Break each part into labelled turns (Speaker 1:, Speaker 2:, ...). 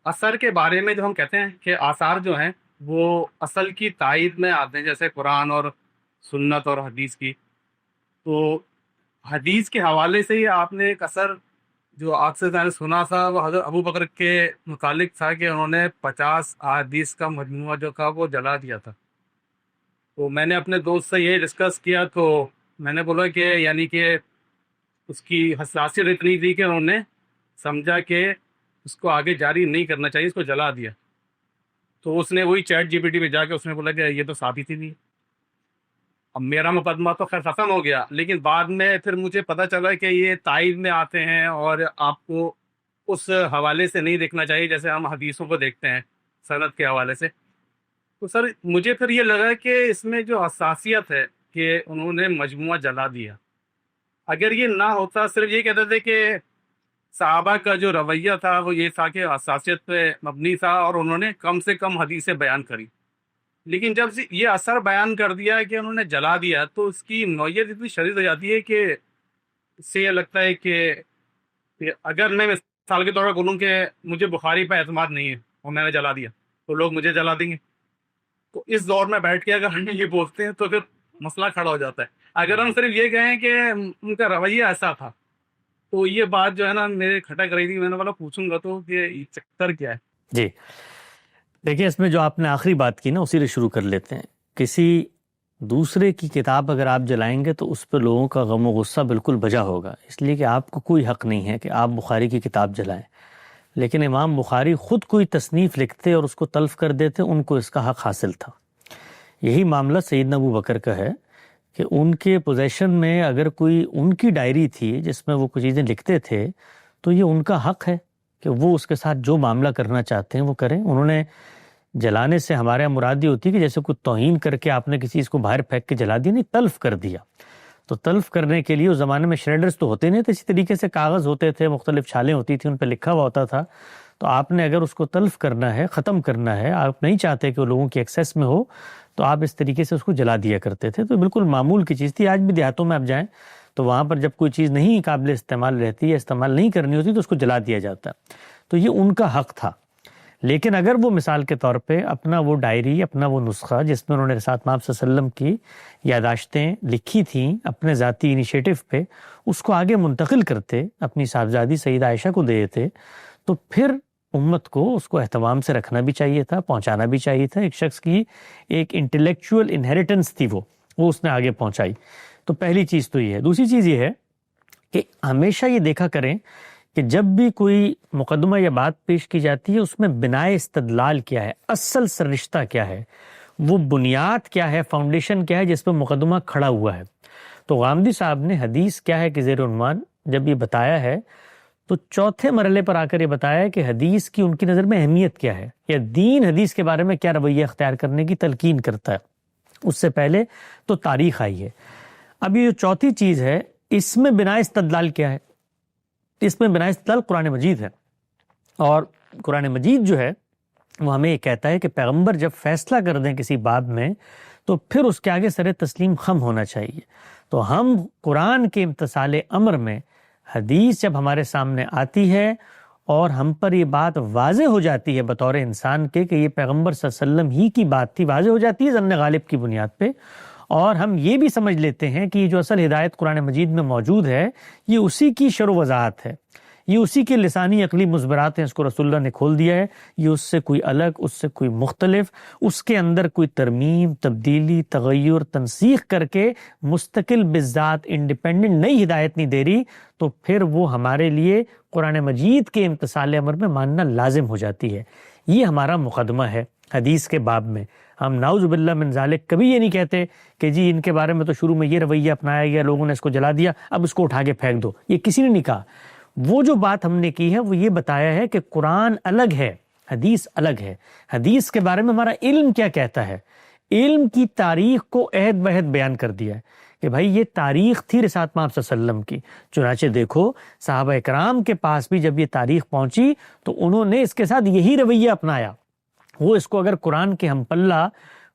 Speaker 1: اثر کے بارے میں جو ہم کہتے ہیں کہ آثار جو ہیں وہ اصل کی تائید میں آتے ہیں، جیسے قرآن اور سنت اور حدیث کی. تو حدیث کے حوالے سے ہی آپ نے ایک اثر جو آپ سے میں نے سنا تھا وہ حضرت ابو بکر کے متعلق تھا کہ انہوں نے 50 احادیث کا مجموعہ جو تھا وہ جلا دیا تھا. تو میں نے اپنے دوست سے یہ ڈسکس کیا، تو میں نے بولا کہ یعنی کہ اس کی حساسیت اتنی تھی کہ انہوں نے سمجھا کہ اس کو آگے جاری نہیں کرنا چاہیے، اس کو جلا دیا. تو اس نے وہی چیٹ جی پی ٹی پہ جا کے اس نے بولا کہ یہ تو ثابت ہی نہیں ہے. اب میرا مقدمہ تو خیر ختم ہو گیا، لیکن بعد میں پھر مجھے پتہ چلا کہ یہ تائید میں آتے ہیں اور آپ کو اس حوالے سے نہیں دیکھنا چاہیے جیسے ہم حدیثوں کو دیکھتے ہیں سند کے حوالے سے. تو سر مجھے پھر یہ لگا کہ اس میں جو حساسیت ہے کہ انہوں نے مجموعہ جلا دیا، اگر یہ نہ ہوتا، صرف یہ کہتے تھے کہ صحابہ کا جو رویہ تھا وہ یہ تھا کہ حساسیت پہ مبنی تھا اور انہوں نے کم سے کم حدیثیں بیان کری، لیکن جب سے یہ اثر بیان کر دیا کہ انہوں نے جلا دیا تو اس کی نوعیت اتنی شدید ہو جاتی ہے کہ اس سے یہ لگتا ہے کہ اگر میں مثال کے طور پر بولوں کہ مجھے بخاری پہ اعتماد نہیں ہے اور میں نے جلا دیا تو لوگ مجھے جلا دیں گے. تو اس دور میں بیٹھ کے اگر ہم یہ بولتے ہیں تو پھر مسئلہ کھڑا ہو جاتا ہے. اگر ہم صرف یہ کہیں کہ ان کا رویہ ایسا تھا تو یہ بات جو ہے نا میرے کھٹک رہی تھی، میں نے بولا پوچھوں گا تو کہ یہ چکر کیا ہے.
Speaker 2: جی دیکھیں، اس میں جو آپ نے آخری بات کی نا اسی سے شروع کر لیتے ہیں. کسی دوسرے کی کتاب اگر آپ جلائیں گے تو اس پہ لوگوں کا غم و غصہ بالکل بجا ہوگا، اس لیے کہ آپ کو کوئی حق نہیں ہے کہ آپ بخاری کی کتاب جلائیں. لیکن امام بخاری خود کوئی تصنیف لکھتے اور اس کو تلف کر دیتے، ان کو اس کا حق حاصل تھا. یہی معاملہ سیدنا ابو بکر کا ہے کہ ان کے پوزیشن میں اگر کوئی ان کی ڈائری تھی جس میں وہ کچھ چیزیں لکھتے تھے تو یہ ان کا حق ہے کہ وہ اس کے ساتھ جو معاملہ کرنا چاہتے ہیں وہ کریں. انہوں نے جلانے سے ہمارے یہاں مراد یہ ہوتی ہے کہ جیسے کوئی توہین کر کے آپ نے کسی چیز کو باہر پھینک کے جلا دیا، نہیں، تلف کر دیا. تو تلف کرنے کے لیے اس زمانے میں شریڈرز تو ہوتے نہیں تھے، اسی طریقے سے کاغذ ہوتے تھے، مختلف چھالیں ہوتی تھیں، ان پہ لکھا ہوا ہوتا تھا. تو آپ نے اگر اس کو تلف کرنا ہے، ختم کرنا ہے، آپ نہیں چاہتے کہ وہ لوگوں کی ایکسیس میں ہو، تو آپ اس طریقے سے اس کو جلا دیا کرتے تھے. تو بالکل معمول کی چیز تھی. آج بھی دیہاتوں میں آپ جائیں تو وہاں پر جب کوئی چیز نہیں قابل استعمال رہتی ہے، استعمال نہیں کرنی ہوتی، تو اس کو جلا دیا جاتا. تو یہ ان کا حق تھا. لیکن اگر وہ مثال کے طور پہ اپنا وہ ڈائری، اپنا وہ نسخہ جس میں انہوں نے رسالت مآب صلی اللہ علیہ وسلم کی یادداشتیں لکھی تھیں اپنے ذاتی انیشیٹو پہ، اس کو آگے منتقل کرتے، اپنی صاحبزادی سیدہ عائشہ کو دے دیتے، تو پھر امت کو اس کو اہتمام سے رکھنا بھی چاہیے تھا، پہنچانا بھی چاہیے تھا. ایک شخص کی ایک انٹلیکچوئل انہیریٹنس تھی، وہ اس نے آگے پہنچائی. تو پہلی چیز تو یہ ہے. دوسری چیز یہ ہے کہ ہمیشہ یہ دیکھا کریں کہ جب بھی کوئی مقدمہ یا بات پیش کی جاتی ہے اس میں بناء استدلال کیا ہے، اصل سررشتہ کیا ہے، وہ بنیاد کیا ہے، فاؤنڈیشن کیا ہے جس پہ مقدمہ کھڑا ہوا ہے. تو غامدی صاحب نے حدیث کیا ہے کہ زیر عنوان جب یہ بتایا ہے تو چوتھے مرحلے پر آ کر یہ بتایا ہے کہ حدیث کی ان کی نظر میں اہمیت کیا ہے، یا دین حدیث کے بارے میں کیا رویہ اختیار کرنے کی تلقین کرتا ہے. اس سے پہلے تو تاریخ آئی ہے. اب یہ جو چوتھی چیز ہے اس میں بناء استدلال کیا ہے، اس میں بناء استدلال قرآن مجید ہے. اور قرآن مجید جو ہے وہ ہمیں یہ کہتا ہے کہ پیغمبر جب فیصلہ کر دیں کسی باب میں تو پھر اس کے آگے سر تسلیم خم ہونا چاہیے. تو ہم قرآن کے امتثال امر میں حدیث جب ہمارے سامنے آتی ہے اور ہم پر یہ بات واضح ہو جاتی ہے بطور انسان کے کہ یہ پیغمبر صلی اللہ علیہ وسلم ہی کی بات تھی، واضح ہو جاتی ہے ظن غالب کی بنیاد پہ، اور ہم یہ بھی سمجھ لیتے ہیں کہ یہ جو اصل ہدایت قرآن مجید میں موجود ہے یہ اسی کی شرح و وضاحت ہے، یہ اسی کے لسانی عقلی مزبرات ہیں، اس کو رسول اللہ نے کھول دیا ہے. یہ اس سے کوئی الگ، اس سے کوئی مختلف، اس کے اندر کوئی ترمیم، تبدیلی، تغیر، تنسیخ کر کے مستقل بذات انڈیپینڈنٹ نئی ہدایت نہیں دے رہی. تو پھر وہ ہمارے لیے قرآن مجید کے امتثال امر میں ماننا لازم ہو جاتی ہے. یہ ہمارا مقدمہ ہے حدیث کے باب میں. ہم نعوذ باللہ من ذالک کبھی یہ نہیں کہتے کہ جی ان کے بارے میں تو شروع میں یہ رویہ اپنایا گیا، لوگوں نے اس کو جلا دیا، اب اس کو اٹھا کے پھینک دو. یہ کسی نے نہیں کہا. وہ جو بات ہم نے کی ہے وہ یہ بتایا ہے کہ قرآن الگ ہے، حدیث الگ ہے. حدیث کے بارے میں ہمارا علم کیا کہتا ہے، علم کی تاریخ کو عہد بہد بیان کر دیا ہے کہ بھائی یہ تاریخ تھی رسالت مآب صلی اللہ علیہ وسلم کی. چنانچہ دیکھو صحابہ اکرام کے پاس بھی جب یہ تاریخ پہنچی تو انہوں نے اس کے ساتھ یہی رویہ اپنایا. وہ اس کو اگر قرآن کے ہم پلہ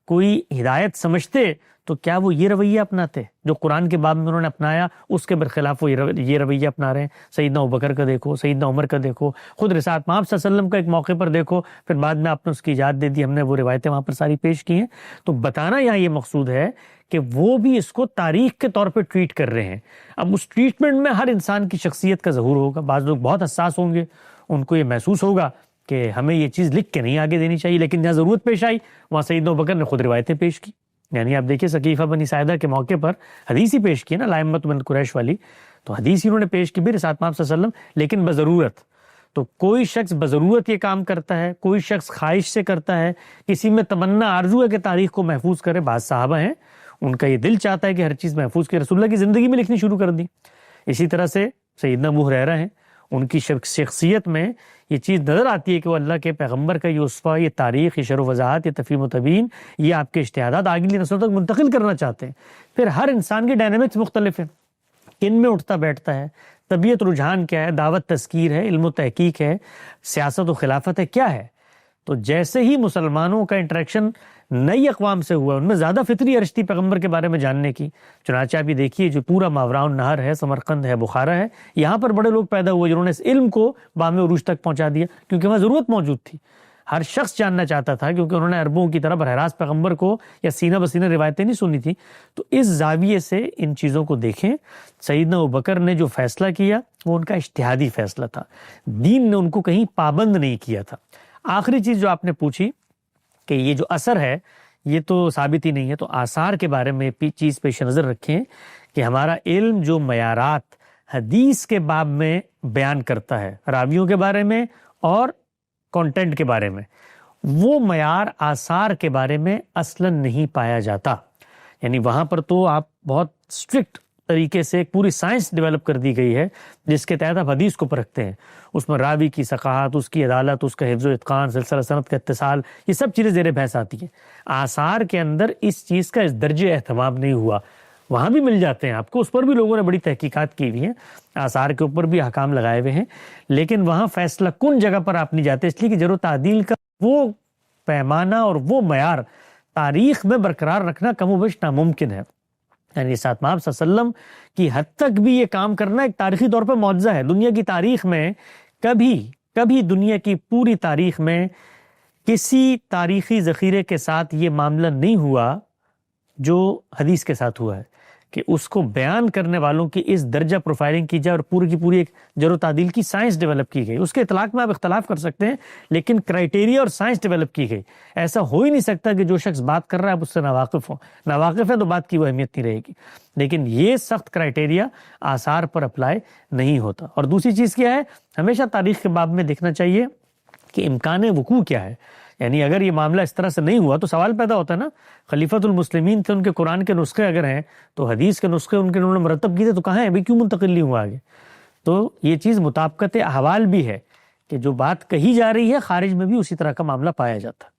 Speaker 2: کوئی ہدایت سمجھتے تو کیا وہ یہ رویہ اپناتے جو قرآن کے باب میں انہوں نے اپنایا، اس کے برخلاف وہ یہ رویہ اپنا رہے ہیں؟ سیدنا ابوبکر کا دیکھو، سیدنا عمر کا دیکھو، خود رسالت مآب صلی اللہ علیہ وسلم کا ایک موقع پر دیکھو، پھر بعد میں آپ نے اس کی اجازت دے دی، ہم نے وہ روایتیں وہاں پر ساری پیش کی ہیں۔ تو بتانا یہاں یہ مقصود ہے کہ وہ بھی اس کو تاریخ کے طور پہ ٹریٹ کر رہے ہیں۔ اب اس ٹریٹمنٹ میں ہر انسان کی شخصیت کا ظہور ہوگا۔ بعض لوگ بہت حساس ہوں گے، ان کو یہ محسوس ہوگا کہ ہمیں یہ چیز لکھ کے نہیں آگے دینی چاہیے، لیکن جہاں ضرورت پیش آئی وہاں سیدنا ابوبکر نے خود روایتیں پیش کی۔ یعنی آپ دیکھیے ثقیفہ بنی ساعدہ کے موقع پر حدیث ہی پیش کی نا، لا یمت من قریش والی، تو حدیث ہی انہوں نے پیش کی بھی رسالت مآب صلی اللہ علیہ وسلم، لیکن بضرورت۔ تو کوئی شخص بضرورت یہ کام کرتا ہے، کوئی شخص خواہش سے کرتا ہے، کسی میں تمنا آرزو ہے کہ تاریخ کو محفوظ کرے۔ بعض صحابہ ہیں ان کا یہ دل چاہتا ہے کہ ہر چیز محفوظ کی، رسول اللہ کی زندگی میں لکھنی شروع کر دی۔ اسی طرح سے سیدنا ابو ہریرہ ہیں، ان کی شخصیت میں یہ چیز نظر آتی ہے کہ وہ اللہ کے پیغمبر کا یہ اسوہ، یہ تاریخ، یہ شرح و وضاحت، یہ تفہیم و تبیین، یہ آپ کے اجتہادات اگلی نسلوں تک منتقل کرنا چاہتے ہیں۔ پھر ہر انسان کی ڈائنامکس مختلف ہیں، کن میں اٹھتا بیٹھتا ہے، طبیعت رجحان کیا ہے، دعوت تذکیر ہے، علم و تحقیق ہے، سیاست و خلافت ہے، کیا ہے۔ تو جیسے ہی مسلمانوں کا انٹریکشن نئی اقوام سے ہوا، ان میں زیادہ فطری ارج تھی پیغمبر کے بارے میں جاننے کی۔ چنانچہ آپ یہ دیکھیے جو پورا ماوراء النہر ہے، سمرقند ہے، بخارا ہے، یہاں پر بڑے لوگ پیدا ہوئے جنہوں نے اس علم کو بام عروج تک پہنچا دیا، کیونکہ وہاں ضرورت موجود تھی۔ ہر شخص جاننا چاہتا تھا، کیونکہ انہوں نے عربوں کی طرح براہ راست پیغمبر کو یا سینہ بسینہ روایتیں نہیں سنی تھی۔ تو اس زاویے سے ان چیزوں کو دیکھیں۔ سیدنا ابوبکر نے جو فیصلہ کیا وہ ان کا اجتہادی فیصلہ تھا، دین نے ان کو کہیں پابند نہیں کیا تھا۔ آخری چیز جو آپ نے پوچھی کہ یہ جو اثر ہے یہ تو ثابت ہی نہیں ہے، تو آثار کے بارے میں چیز پیش نظر رکھیں کہ ہمارا علم جو معیارات حدیث کے باب میں بیان کرتا ہے، راویوں کے بارے میں اور کانٹینٹ کے بارے میں، وہ معیار آثار کے بارے میں اصلاً نہیں پایا جاتا۔ یعنی وہاں پر تو آپ بہت اسٹرکٹ طریقے سے ایک پوری سائنس ڈیولپ کر دی گئی ہے جس کے تحت آپ حدیث کو پرکھتے ہیں، اس میں راوی کی ثقافت، اس کی عدالت، اس کا حفظ و اتقان، سلسلہ سند کا اتصال، یہ سب چیزیں زیر بحث آتی ہیں۔ آثار کے اندر اس چیز کا اس درجے اہتمام نہیں ہوا۔ وہاں بھی مل جاتے ہیں آپ کو، اس پر بھی لوگوں نے بڑی تحقیقات کی ہوئی ہیں، آثار کے اوپر بھی احکام لگائے ہوئے ہیں، لیکن وہاں فیصلہ کن جگہ پر آپ نہیں جاتے، اس لیے کہ جرح و تعدیل کا وہ پیمانہ اور وہ معیار تاریخ میں برقرار رکھنا کم و بیش ناممکن ہے۔ یعنی رسالت مآب صلی اللہ علیہ وسلم کی حد تک بھی یہ کام کرنا ایک تاریخی طور پہ معجزہ ہے۔ دنیا کی تاریخ میں کبھی دنیا کی پوری تاریخ میں کسی تاریخی ذخیرے کے ساتھ یہ معاملہ نہیں ہوا جو حدیث کے ساتھ ہوا ہے، کہ اس کو بیان کرنے والوں کی اس درجہ پروفائلنگ کی جائے اور پوری کی پوری ایک جرح و تعدیل کی سائنس ڈیولپ کی گئی۔ اس کے اطلاق میں آپ اختلاف کر سکتے ہیں، لیکن کرائٹیریا اور سائنس ڈیولپ کی گئی۔ ایسا ہو ہی نہیں سکتا کہ جو شخص بات کر رہا ہے آپ اس سے ناواقف ہوں، ناواقف ہے تو بات کی وہ اہمیت نہیں رہے گی۔ لیکن یہ سخت کرائٹیریا آثار پر اپلائی نہیں ہوتا۔ اور دوسری چیز کیا ہے، ہمیشہ تاریخ کے باب میں دیکھنا چاہیے کہ امکان وقوع کیا ہے۔ یعنی اگر یہ معاملہ اس طرح سے نہیں ہوا تو سوال پیدا ہوتا ہے نا، خلیفۃ المسلمین تھے، ان کے قرآن کے نسخے اگر ہیں تو حدیث کے نسخے ان کے انہوں نے مرتب کیے تھے تو کہاں ہیں ابھی، کیوں منتقل نہیں ہوا آگے؟ تو یہ چیز مطابقت احوال بھی ہے کہ جو بات کہی جا رہی ہے خارج میں بھی اسی طرح کا معاملہ پایا جاتا ہے۔